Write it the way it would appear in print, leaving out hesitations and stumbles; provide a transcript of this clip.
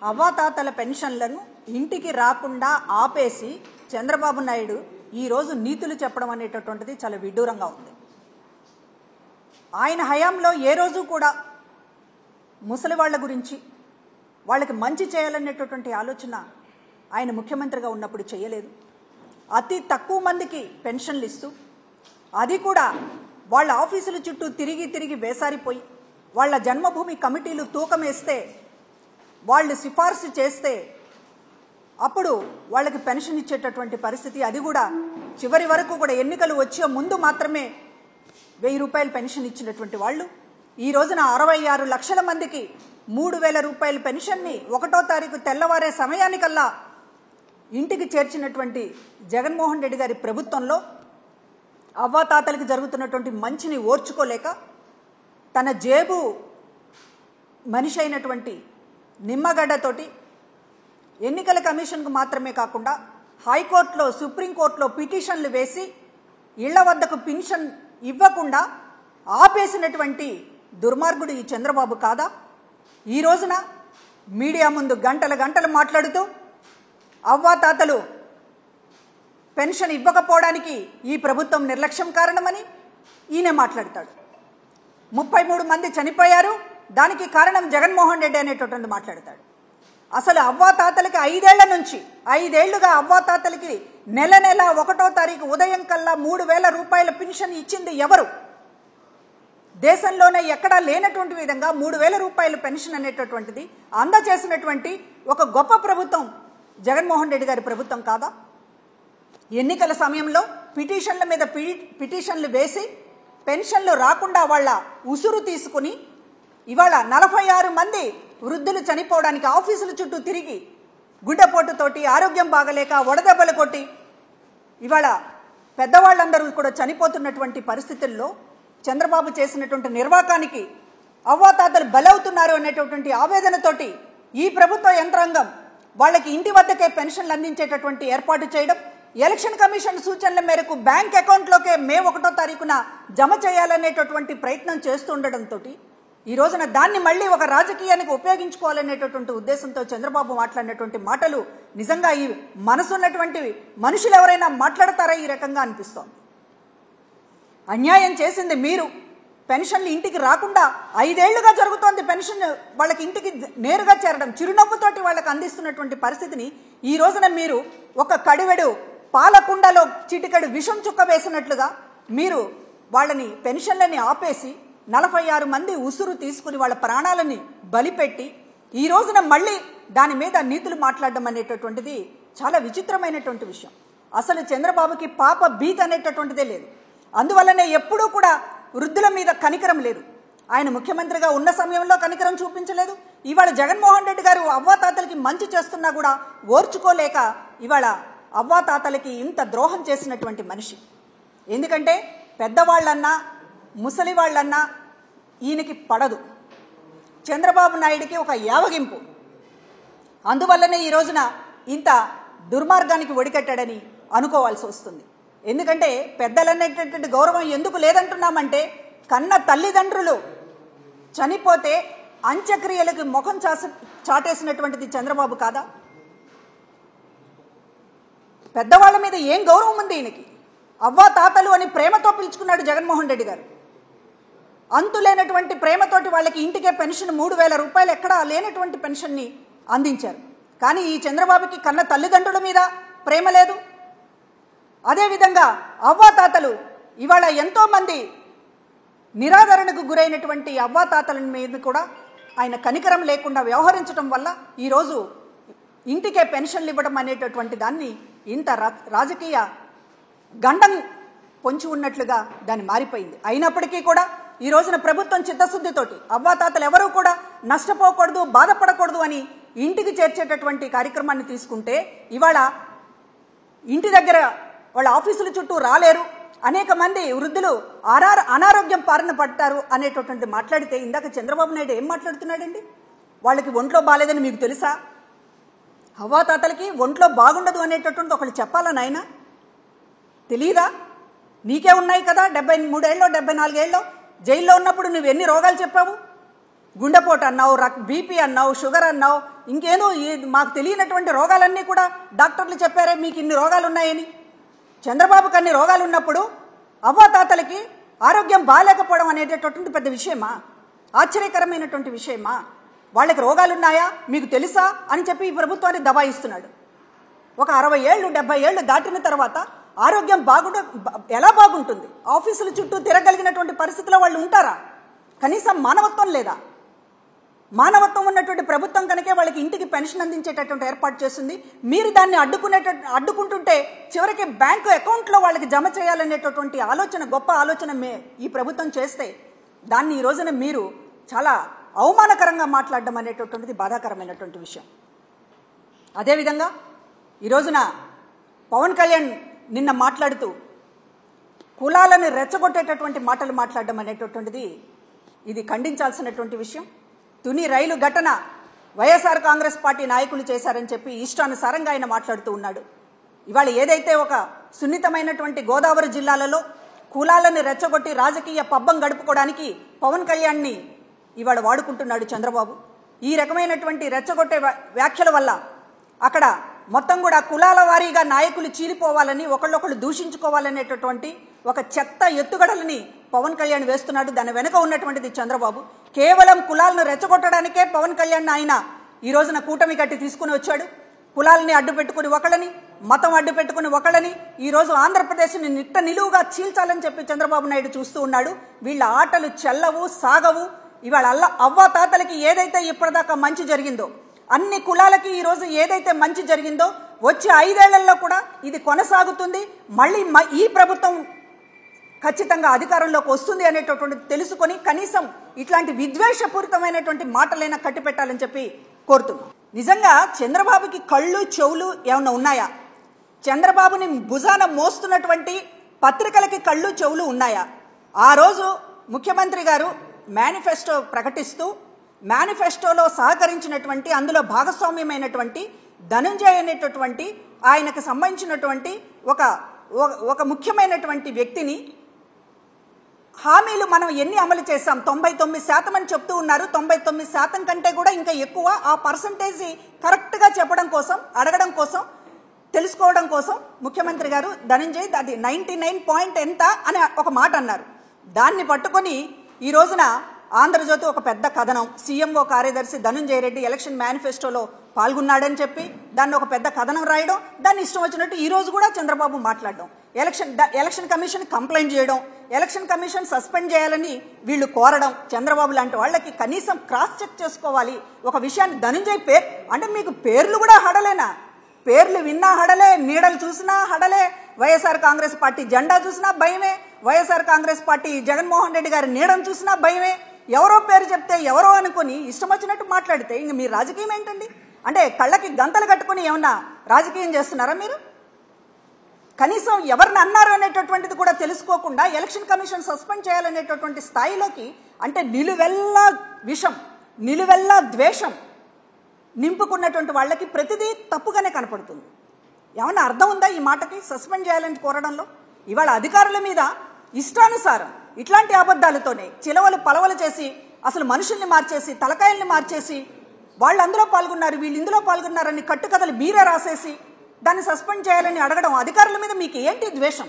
అవ్వాతాతల పెన్షన్లను ఇంటికి రాకుండా ఆపేసి చంద్రబాబు నాయుడు ఈరోజు నీతులు చెప్పడం అనేటటువంటిది చాలా విడ్డూరంగా ఉంది. ఆయన హయాంలో ఏ రోజు కూడా ముసలి వాళ్ళ గురించి వాళ్ళకి మంచి చేయాలనేటటువంటి ఆలోచన ఆయన ముఖ్యమంత్రిగా ఉన్నప్పుడు చేయలేదు. అతి తక్కువ మందికి పెన్షన్లు ఇస్తూ అది కూడా వాళ్ళ ఆఫీసుల చుట్టూ తిరిగి తిరిగి వేసారిపోయి వాళ్ళ జన్మభూమి కమిటీలు తూకం వేస్తే వాళ్ళు సిఫార్సు చేస్తే అప్పుడు వాళ్ళకి పెన్షన్ ఇచ్చేటటువంటి పరిస్థితి, అది కూడా చివరి వరకు కూడా ఎన్నికలు వచ్చే ముందు మాత్రమే 1000 రూపాయలు పెన్షన్ ఇచ్చినటువంటి వాళ్ళు ఈ రోజున 66 లక్షల మందికి 3000 రూపాయల పెన్షన్ని 1వ తారీఖు తెల్లవారే సమయానికల్లా ఇంటికి చేర్చినటువంటి జగన్మోహన్ రెడ్డి గారి ప్రభుత్వంలో అవ్వాతాతలకు జరుగుతున్నటువంటి మంచిని ఓర్చుకోలేక తన జేబు మనిషి అయినటువంటి నిమ్మగడ్డతోటి ఎన్నికల కమిషన్కు మాత్రమే కాకుండా హైకోర్టులో సుప్రీంకోర్టులో పిటిషన్లు వేసి ఇళ్ల వద్దకు పెన్షన్ ఇవ్వకుండా ఆపేసినటువంటి దుర్మార్గుడు ఈ చంద్రబాబు కాదా? ఈ రోజున మీడియా ముందు గంటలు గంటలు మాట్లాడుతూ అవ్వాతాతలు పెన్షన్ ఇవ్వకపోవడానికి ఈ ప్రభుత్వం నిర్లక్ష్యం కారణమని ఈయన మాట్లాడతాడు. 33 మంది చనిపోయారు, దానికి కారణం జగన్మోహన్ రెడ్డి అనేటటువంటి మాట్లాడతాడు. అసలు అవ్వాతాతలకి 5 ఏళ్లుగా అవ్వాతాతలకి నెల 1వ తారీఖు ఉదయం కల్లా 3000 రూపాయల పెన్షన్ ఇచ్చింది ఎవరు? దేశంలోనే ఎక్కడా లేనటువంటి విధంగా 3000 రూపాయల పెన్షన్ అనేటటువంటిది అందజేసినటువంటి ఒక గొప్ప ప్రభుత్వం జగన్మోహన్ రెడ్డి గారి ప్రభుత్వం కాదా? ఎన్నికల సమయంలో పిటిషన్ల మీద పిటిషన్లు వేసి పెన్షన్లు రాకుండా వాళ్ళ ఉసురు తీసుకుని ఇవాళ 46 మంది వృద్ధులు చనిపోవడానికి ఆఫీసుల చుట్టూ తిరిగి గుండెపోటుతోటి ఆరోగ్యం బాగలేక వడదెబ్బలు కొట్టి ఇవాళ పెద్దవాళ్ళందరూ కూడా చనిపోతున్నటువంటి పరిస్థితుల్లో చంద్రబాబు చేసినటువంటి నిర్వాకానికి అవ్వాతాతలు బలవుతున్నారు అనేటటువంటి ఆవేదనతోటి ఈ ప్రభుత్వ యంత్రాంగం వాళ్ళకి ఇంటి వద్దకే పెన్షన్లు అందించేటటువంటి ఏర్పాటు చేయడం, ఎలక్షన్ కమిషన్ సూచనల మేరకు బ్యాంక్ అకౌంట్లోకే మే 1వ తారీఖున జమ చేయాలనేటటువంటి ప్రయత్నం చేస్తుండటంతో ఈ రోజున దాన్ని మళ్ళీ ఒక రాజకీయానికి ఉపయోగించుకోవాలనేటటువంటి ఉద్దేశంతో చంద్రబాబు మాట్లాడినటువంటి మాటలు నిజంగా ఈ మనసున్నటువంటి మనుషులు ఎవరైనా మాట్లాడతారా ఈ రకంగా అనిపిస్తోంది. అన్యాయం చేసింది మీరు. పెన్షన్లు ఇంటికి రాకుండా 5 ఏళ్లుగా జరుగుతోంది. పెన్షన్ వాళ్ళకి ఇంటికి నేరుగా చేరడం, చిరునవ్వుతోటి వాళ్ళకి అందిస్తున్నటువంటి పరిస్థితిని ఈ రోజున మీరు ఒక కడివెడు పాలకుండలో చిటికెడు విషం చుక్క వేసినట్లుగా మీరు వాళ్ళని పెన్షన్లని ఆపేసి 46 మంది ఉసురు తీసుకుని వాళ్ళ ప్రాణాలని బలిపెట్టి ఈ రోజున మళ్ళీ దాని మీద నీతులు మాట్లాడడం అనేటటువంటిది చాలా విచిత్రమైనటువంటి విషయం. అసలు చంద్రబాబుకి పాప భీతి అనేటటువంటిదే లేదు. అందువల్లనే ఎప్పుడూ కూడా వృద్ధుల మీద కనికరం లేదు. ఆయన ముఖ్యమంత్రిగా ఉన్న సమయంలో కనికరం చూపించలేదు. ఇవాళ జగన్మోహన్ రెడ్డి గారు అవ్వాతాతలకి మంచి చేస్తున్నా కూడా ఓర్చుకోలేక ఇవాళ అవ్వాతాతలకి ఇంత ద్రోహం చేసినటువంటి మనిషి. ఎందుకంటే పెద్దవాళ్ళన్నా ముసలి వాళ్ళన్నా ఈయనకి పడదు. చంద్రబాబు నాయుడికి ఒక యావగింపు. అందువల్లనే ఈ రోజున ఇంత దుర్మార్గానికి ఒడికట్టాడని అనుకోవాల్సి వస్తుంది. ఎందుకంటే పెద్దలనేటటువంటి గౌరవం ఎందుకు లేదంటున్నామంటే కన్న తల్లిదండ్రులు చనిపోతే అంత్యక్రియలకు ముఖం చాటేసినటువంటిది చంద్రబాబు కాదా? పెద్దవాళ్ళ మీద ఏం గౌరవం ఉంది ఈయనకి? అవ్వా తాతలు అని ప్రేమతో పిలుచుకున్నాడు జగన్మోహన్ రెడ్డి గారు. అంతులేనటువంటి ప్రేమతోటి వాళ్ళకి ఇంటికే పెన్షన్ 3000 రూపాయలు ఎక్కడా లేనటువంటి పెన్షన్ని అందించారు. కానీ ఈ చంద్రబాబుకి కన్న తల్లిదండ్రుల మీద ప్రేమ లేదు. అదేవిధంగా అవ్వాతాతలు ఇవాళ ఎంతోమంది నిరాదరణకు గురైనటువంటి అవ్వాతాతల మీద కూడా ఆయన కనికరం లేకుండా వ్యవహరించడం వల్ల ఈరోజు ఇంటికే పెన్షన్లు ఇవ్వడం అనేటటువంటి దాన్ని ఇంత రాజకీయ గండం పొంచి ఉన్నట్లుగా దాన్ని మారిపోయింది. అయినప్పటికీ కూడా ఈ రోజున ప్రభుత్వం చిత్తశుద్ధితోటి అవ్వాతాతలు ఎవరూ కూడా నష్టపోకూడదు, బాధపడకూడదు అని ఇంటికి చేర్చేటటువంటి కార్యక్రమాన్ని తీసుకుంటే ఇవాళ ఇంటి దగ్గర వాళ్ళ ఆఫీసుల చుట్టూ రాలేరు, అనేక మంది వృద్ధులు అనారోగ్యం బారిన పడ్డారు అనేటటువంటి మాట్లాడితే ఇందాక చంద్రబాబు నాయుడు ఏం మాట్లాడుతున్నాడండి? వాళ్ళకి ఒంట్లో బాగాలేదని మీకు తెలుసా? అవ్వాతాతలకి ఒంట్లో బాగుండదు అనేటటువంటి ఒకళ్ళు చెప్పాలా నాయన? తెలీదా? నీకే ఉన్నాయి కదా 73 ఏళ్ళో 74 ఏళ్ళో జైల్లో ఉన్నప్పుడు నువ్వు ఎన్ని రోగాలు చెప్పావు? గుండెపోటు అన్నావు, బీపీ అన్నావు, షుగర్ అన్నావు, ఇంకేదో మాకు తెలియనటువంటి రోగాలన్నీ కూడా డాక్టర్లు చెప్పారే మీకు ఇన్ని రోగాలు ఉన్నాయని. చంద్రబాబుకి అన్ని రోగాలు ఉన్నప్పుడు అవ్వాతాతలకి ఆరోగ్యం బాగాలేకపోవడం అనేటటువంటి పెద్ద విషయమా? ఆశ్చర్యకరమైనటువంటి విషయమా? వాళ్ళకి రోగాలు ఉన్నాయా మీకు తెలుసా అని చెప్పి ఈ ప్రభుత్వాన్ని దబాయిస్తున్నాడు. ఒక 60 ఏళ్ళు 70 ఏళ్ళు దాటిన తర్వాత ఆరోగ్యం ఎలా బాగుంటుంది? ఆఫీసుల చుట్టూ తిరగలిగినటువంటి పరిస్థితిలో వాళ్ళు ఉంటారా? కనీసం మానవత్వం లేదా? మానవత్వం ఉన్నటువంటి ప్రభుత్వం కనుకే వాళ్ళకి ఇంటికి పెన్షన్ అందించేటటువంటి ఏర్పాటు చేస్తుంది. మీరు దాన్ని అడ్డుకుంటుంటే చివరికి బ్యాంకు అకౌంట్లో వాళ్ళకి జమ చేయాలనేటటువంటి ఆలోచన, గొప్ప ఆలోచన ఈ ప్రభుత్వం చేస్తే దాన్ని ఈ రోజున మీరు చాలా అవమానకరంగా మాట్లాడడం అనేటటువంటిది బాధాకరమైనటువంటి విషయం. అదేవిధంగా ఈ రోజున పవన్ కళ్యాణ్ నిన్న మాట్లాడుతూ కులాలను రెచ్చగొట్టేటటువంటి మాటలు మాట్లాడడం అనేటటువంటిది ఇది ఖండించాల్సినటువంటి విషయం. తుని రైలు ఘటన వైఎస్ఆర్ కాంగ్రెస్ పార్టీ నాయకులు చేశారని చెప్పి ఇష్టానుసారంగా ఆయన మాట్లాడుతూ ఉన్నాడు. ఇవాళ ఏదైతే ఒక సున్నితమైనటువంటి గోదావరి జిల్లాలలో కులాలను రెచ్చగొట్టి రాజకీయ పబ్బం గడుపుకోవడానికి పవన్ కళ్యాణ్ని ఇవాళ వాడుకుంటున్నాడు చంద్రబాబు. ఈ రకమైనటువంటి రెచ్చగొట్టే వ్యాఖ్యల వల్ల అక్కడ మొత్తం కూడా కులాల వారీగా నాయకులు చీలిపోవాలని, ఒకళ్ళొకళ్ళు దూషించుకోవాలనేటటువంటి ఒక చెత్త ఎత్తుగడలని పవన్ కళ్యాణ్ వేస్తున్నాడు. దాని వెనుక ఉన్నటువంటిది చంద్రబాబు. కేవలం కులాలను రెచ్చగొట్టడానికే పవన్ కళ్యాణ్ ఆయన ఈ రోజున కూటమి కట్టి తీసుకుని వచ్చాడు. కులాలని అడ్డు పెట్టుకుని ఒకళ్ళని, మతం అడ్డు పెట్టుకుని ఒకళ్ళని ఈరోజు ఆంధ్రప్రదేశ్ని నిట్ట నిలువుగా చీల్చాలని చెప్పి చంద్రబాబు నాయుడు చూస్తూ ఉన్నాడు. వీళ్ళ ఆటలు చెల్లవు, సాగవు. ఇవాళ అవ్వాతాతలకి ఏదైతే ఇప్పటిదాకా మంచి జరిగిందో, అన్ని కులాలకి ఈరోజు ఏదైతే మంచి జరిగిందో వచ్చే 5 ఏళ్లలో కూడా ఇది కొనసాగుతుంది. మళ్ళీ ఈ ప్రభుత్వం ఖచ్చితంగా అధికారంలోకి వస్తుంది అనేటటువంటిది తెలుసుకొని కనీసం ఇట్లాంటి విద్వేషపూరితమైనటువంటి మాటలైనా కట్టిపెట్టాలని చెప్పి కోరుతున్నాం. నిజంగా చంద్రబాబుకి కళ్ళు చెవులు ఏమన్నా ఉన్నాయా? చంద్రబాబుని భుజాన మోస్తున్నటువంటి పత్రికలకి కళ్ళు చెవులు ఉన్నాయా? ఆ రోజు ముఖ్యమంత్రి గారు మేనిఫెస్టో ప్రకటిస్తూ మేనిఫెస్టోలో సహకరించినటువంటి, అందులో భాగస్వామ్యమైనటువంటి ధనంజయ్ అనేటటువంటి ఆయనకు సంబంధించినటువంటి ఒక ముఖ్యమైనటువంటి వ్యక్తిని హామీలు మనం ఎన్ని అమలు చేశాం? 99% అని చెప్తూ ఉన్నారు. 99% కంటే కూడా ఇంకా ఎక్కువ. ఆ పర్సంటేజ్ కరెక్ట్గా చెప్పడం కోసం, అడగడం కోసం, తెలుసుకోవడం కోసం ముఖ్యమంత్రి గారు ధనంజయ్ అది 99 ఎంత అని ఒక మాట అన్నారు. దాన్ని పట్టుకొని ఈ రోజున ఆంధ్రజ్యోతి ఒక పెద్ద కథనం, సీఎంఓ కార్యదర్శి ధనంజయ్ రెడ్డి ఎలక్షన్ మేనిఫెస్టోలో పాల్గొన్నాడని చెప్పి దాన్ని ఒక పెద్ద కథనం రాయడం, దాన్ని ఇష్టం వచ్చినట్టు ఈ రోజు కూడా చంద్రబాబు మాట్లాడడం, ఎలక్షన్ కమిషన్ కంప్లైంట్ చేయడం, ఎలక్షన్ కమిషన్ సస్పెండ్ చేయాలని వీళ్ళు కోరడం. చంద్రబాబు లాంటి వాళ్ళకి కనీసం క్రాస్ చెక్ చేసుకోవాలి. ఒక విషయాన్ని ధనంజయ్ పేరు అంటే మీకు పేర్లు కూడా హడలేనా? పేర్లు విన్నా హడలే, నీడలు చూసినా హడలే, వైఎస్ఆర్ కాంగ్రెస్ పార్టీ జెండా చూసినా భయమే, వైఎస్ఆర్ కాంగ్రెస్ పార్టీ జగన్మోహన్ రెడ్డి గారి నీడను చూసినా భయమే. ఎవరో పేరు చెప్తే ఎవరో అనుకుని ఇష్టం వచ్చినట్టు మాట్లాడితే ఇంక మీ రాజకీయం ఏంటండి? అంటే కళ్ళకి గంతలు కట్టుకుని ఏమన్నా రాజకీయం చేస్తున్నారా మీరు? కనీసం ఎవరిని అన్నారు అనేటటువంటిది కూడా తెలుసుకోకుండా ఎలక్షన్ కమిషన్ సస్పెండ్ చేయాలనేటటువంటి స్థాయిలోకి, అంటే నిలువెల్లా విషం, నిలువెల్లా ద్వేషం నింపుకున్నటువంటి వాళ్ళకి ప్రతిదీ తప్పుగానే కనపడుతుంది. ఏమన్నా అర్థం ఉందా ఈ మాటకి? సస్పెండ్ చేయాలని కోరడంలో ఇవాళ అధికారుల మీద ఇష్టానుసారం ఇట్లాంటి అబద్ధాలతోనే చిలవలు పలవలు చేసి అసలు మనుషుల్ని మార్చేసి, తలకాయల్ని మార్చేసి, వాళ్ళు అందులో పాల్గొన్నారు, వీళ్ళు ఇందులో పాల్గొన్నారని కట్టుకథలు మీరే రాసేసి దాన్ని సస్పెండ్ చేయాలని అడగడం. అధికారుల మీద మీకు ఏంటి ద్వేషం?